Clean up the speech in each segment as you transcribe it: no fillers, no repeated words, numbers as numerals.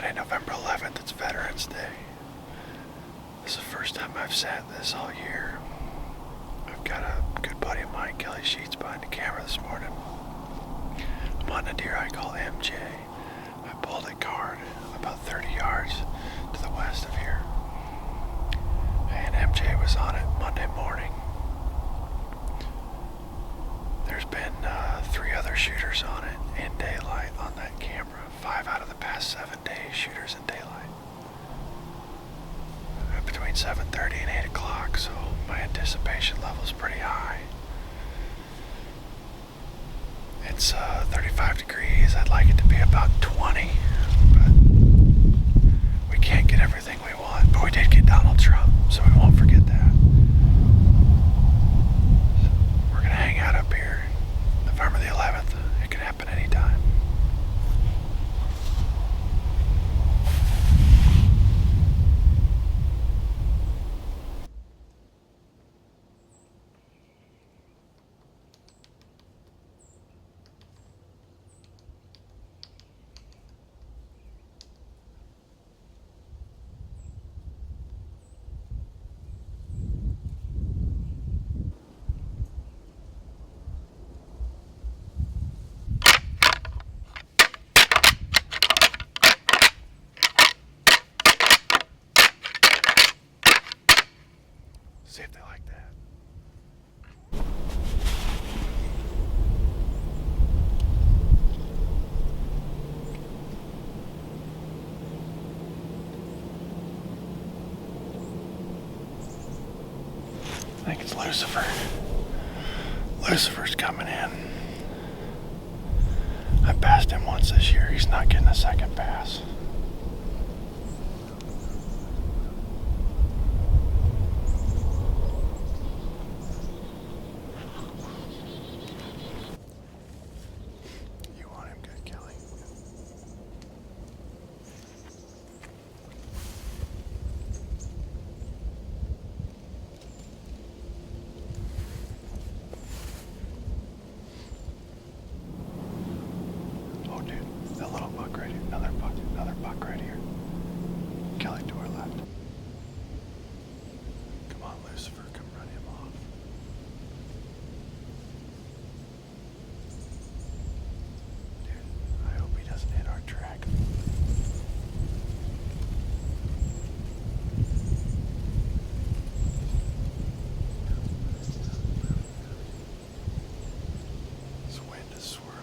Friday, November 11th, it's Veterans Day. This is the first time I've sat this all year. I've got a good buddy of mine, Kelly Sheets, behind the camera this morning. I'm on a deer I call MJ. I pulled a card about 30 yards to the west of here. And MJ was on it Monday morning. There's been 3 other shooters on it in daylight on that camera. 5 out of the past 7 days, shooters in daylight. Between 7:30 and 8 o'clock, so my anticipation level is pretty high. It's 35 degrees. I'd like it to be about 20, but we can't get everything we want. But we did get Donald Trump, so we won't forget that. So we're gonna hang out up here. November the 11th. It can happen anytime. See if they like that. I think it's Lucifer. Lucifer's coming in. I passed him once this year. He's not getting a second pass. Another buck right here. Kelly to our left. Come on, Lucifer, come run him off. Dude, I hope he doesn't hit our track. This wind is swirling.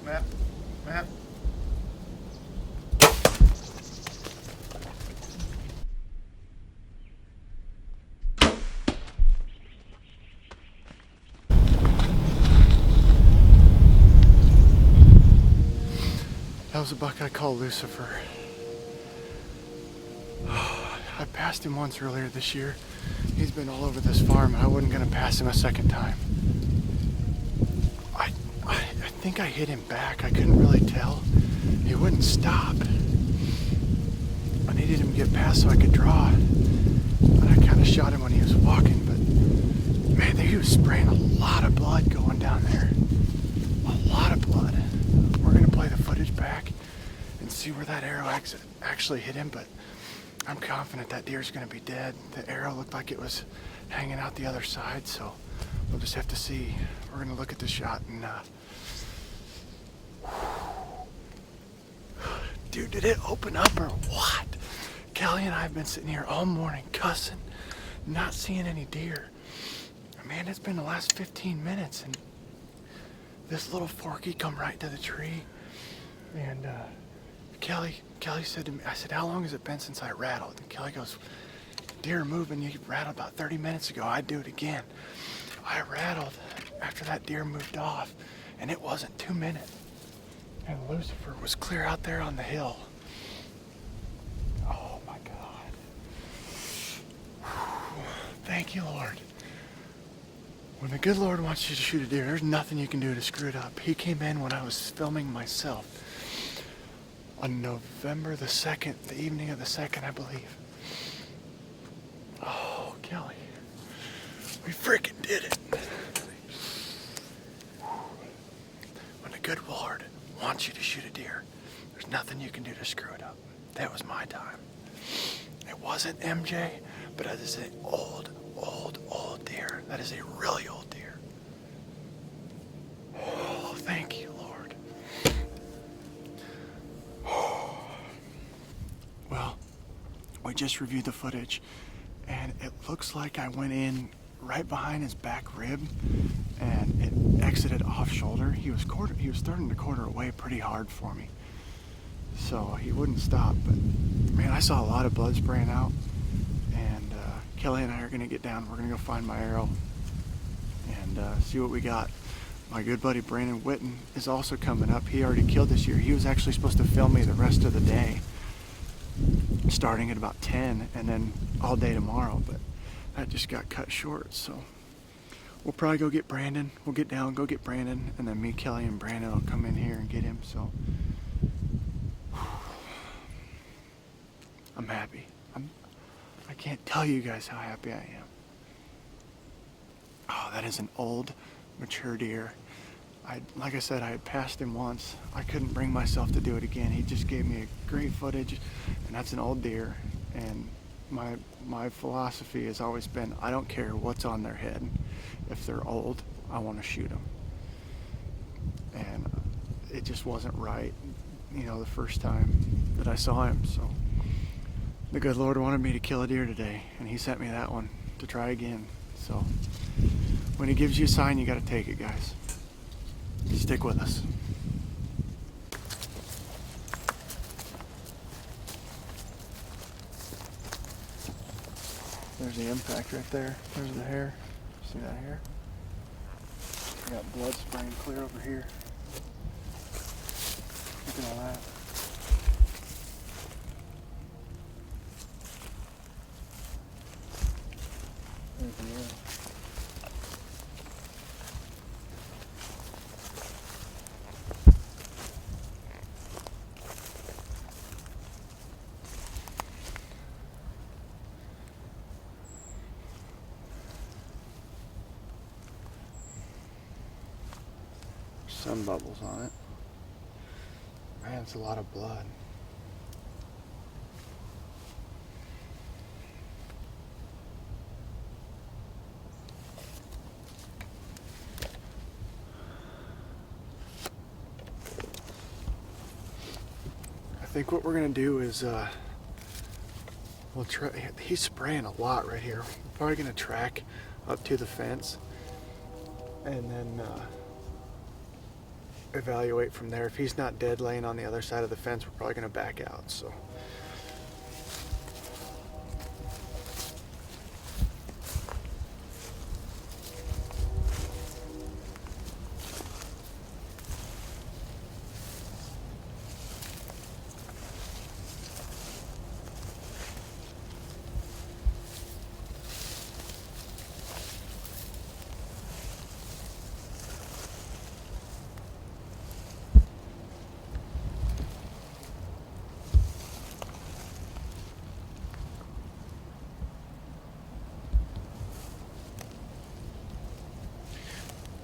Matt. That was a buck I call Lucifer. I passed him once earlier this year. He's been all over this farm. I wasn't gonna pass him a second time. I think I hit him back. I couldn't really tell. He wouldn't stop. I needed him to get past so I could draw. And I kind of shot him when he was walking, but man, he was spraying a lot of blood going down there. A lot of blood. We're gonna play the footage back and see where that arrow actually hit him, but I'm confident that deer's gonna be dead. The arrow looked like it was hanging out the other side, so we'll just have to see. We're gonna look at the shot and dude, did it open up or what? Kelly and I have been sitting here all morning cussing, not seeing any deer. Man, it's been the last 15 minutes and this little forky come right to the tree. And Kelly said to me, I said, how long has it been since I rattled? And Kelly goes, deer moving, you rattled about 30 minutes ago. I'd do it again. I rattled after that deer moved off, and it wasn't 2 minutes. And Lucifer was clear out there on the hill. Oh my God. Thank you, Lord. When the good Lord wants you to shoot a deer, there's nothing you can do to screw it up. He came in when I was filming myself on November the 2nd, the evening of the 2nd, I believe. Oh, Kelly, we freaking did it. When the good Lord wants you to shoot a deer, there's nothing you can do to screw it up. That was my time. It wasn't MJ, but it is an old deer. That is a really old deer. Oh, thank you, Lord. Well, we just reviewed the footage, and it looks like I went in right behind his back rib, and it exited off shoulder. He was starting to quarter away pretty hard for me, so he wouldn't stop. But man, I saw a lot of blood spraying out, and Kelly and I are gonna get down. We're gonna go find my arrow and see what we got. My good buddy Brandon Witten is also coming up. He already killed this year. He was actually supposed to film me the rest of the day, starting at about 10 and then all day tomorrow, but that just got cut short. So we'll probably go get Brandon. We'll get down, go get Brandon, and then me, Kelly, and Brandon will come in here and get him. So I'm happy. I can't tell you guys how happy I am. Oh, that is an old, mature deer. Like I said, I had passed him once. I couldn't bring myself to do it again. He just gave me a great footage, and that's an old deer. And my philosophy has always been, I don't care what's on their head. If they're old, I want to shoot them. And it just wasn't right, the first time that I saw him. So the good Lord wanted me to kill a deer today, and he sent me that one to try again. So when he gives you a sign, you got to take it, guys. Stick with us. There's the impact right there. There's the hair. See that hair? I got blood spraying clear over here. Look at all that. There's the arrow. Some bubbles on it. Man, it's a lot of blood. I think what we're gonna do is we'll try. He's spraying a lot right here. We're probably gonna track up to the fence and then evaluate from there. If he's not dead laying on the other side of the fence, we're probably going to back out. So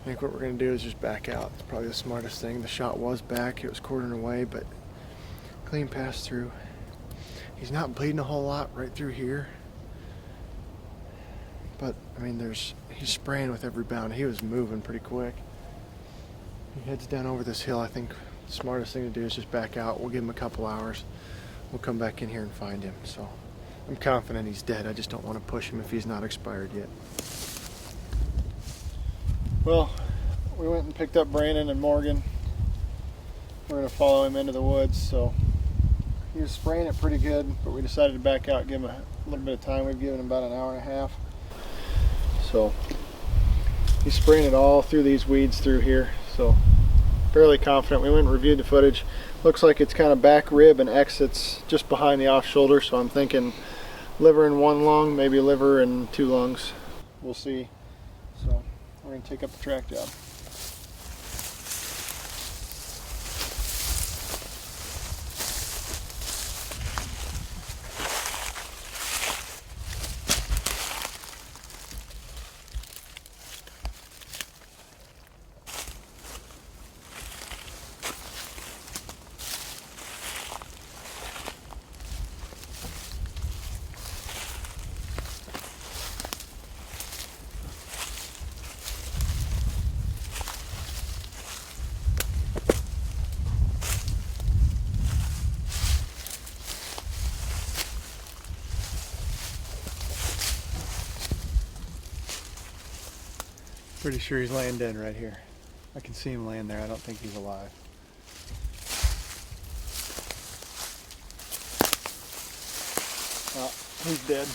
think what we're going to do is just back out. It's probably the smartest thing. The shot was back. It was quartering away, but clean pass through. He's not bleeding a whole lot right through here. But, I mean, he's spraying with every bound. He was moving pretty quick. He heads down over this hill. I think the smartest thing to do is just back out. We'll give him a couple hours. We'll come back in here and find him. So I'm confident he's dead. I just don't want to push him if he's not expired yet. Well, we went and picked up Brandon and Morgan. We're going to follow him into the woods. So he was spraying it pretty good, but we decided to back out, give him a little bit of time. We've given him about an hour and a half. So he's spraying it all through these weeds through here. So fairly confident. We went and reviewed the footage. Looks like it's kind of back rib and exits just behind the off shoulder. So I'm thinking liver in one lung, maybe liver in two lungs. We'll see. So we're going to take up the track job. Pretty sure he's laying dead right here. I can see him laying there. I don't think he's alive. Oh, he's dead.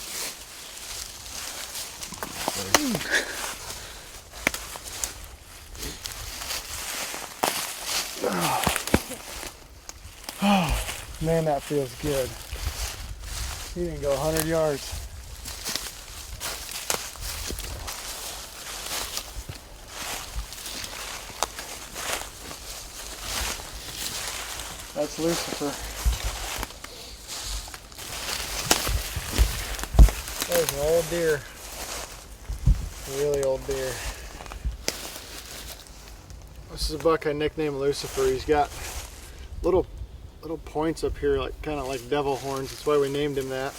Oh, man, that feels good. He didn't go 100 yards. That's Lucifer. There's an old deer. A really old deer. This is a buck I nicknamed Lucifer. He's got little points up here, like kind of like devil horns. That's why we named him that.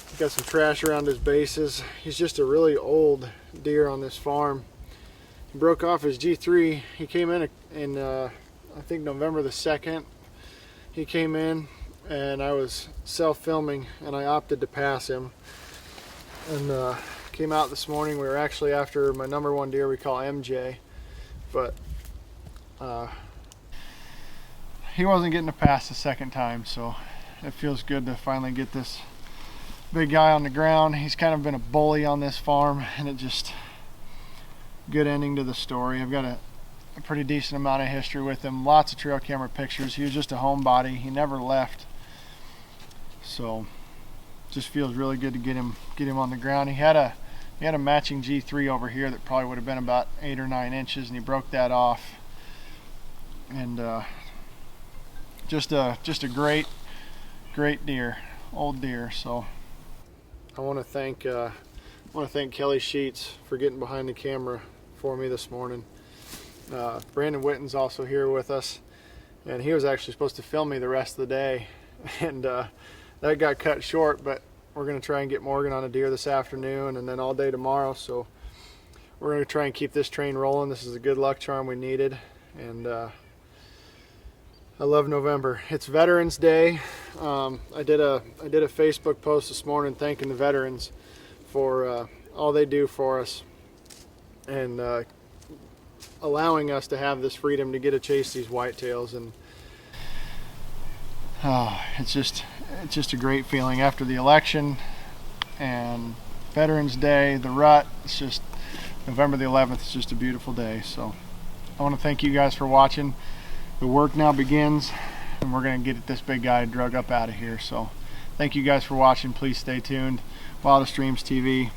He's got some trash around his bases. He's just a really old deer on this farm. He broke off his G3. He came in I think November the 2nd. He came in and I was self-filming and I opted to pass him. And came out this morning. We were actually after my number one deer we call MJ. But he wasn't getting a pass the second time, so it feels good to finally get this big guy on the ground. He's kind of been a bully on this farm, and it just good ending to the story. I've got a pretty decent amount of history with him, lots of trail camera pictures. He was just a homebody. He never left, so just feels really good to get him on the ground. He had a matching G3 over here that probably would have been about 8 or 9 inches, and he broke that off. And just a great deer, old deer. So I want to thank Kelly Sheets for getting behind the camera for me this morning. Brandon Witten's also here with us, and he was actually supposed to film me the rest of the day, and that got cut short, but we're going to try and get Morgan on a deer this afternoon and then all day tomorrow. So we're going to try and keep this train rolling. This is a good luck charm we needed, and I love November. It's Veterans Day. I did a Facebook post this morning thanking the veterans for all they do for us, and allowing us to have this freedom to get to chase these whitetails. And it's just a great feeling after the election and Veterans Day, the RUT. It's just November the 11th. It's just a beautiful day. So I want to thank you guys for watching. The work now begins, and we're going to get this big guy drug up out of here. So thank you guys for watching. Please stay tuned. Wildest Dreams TV.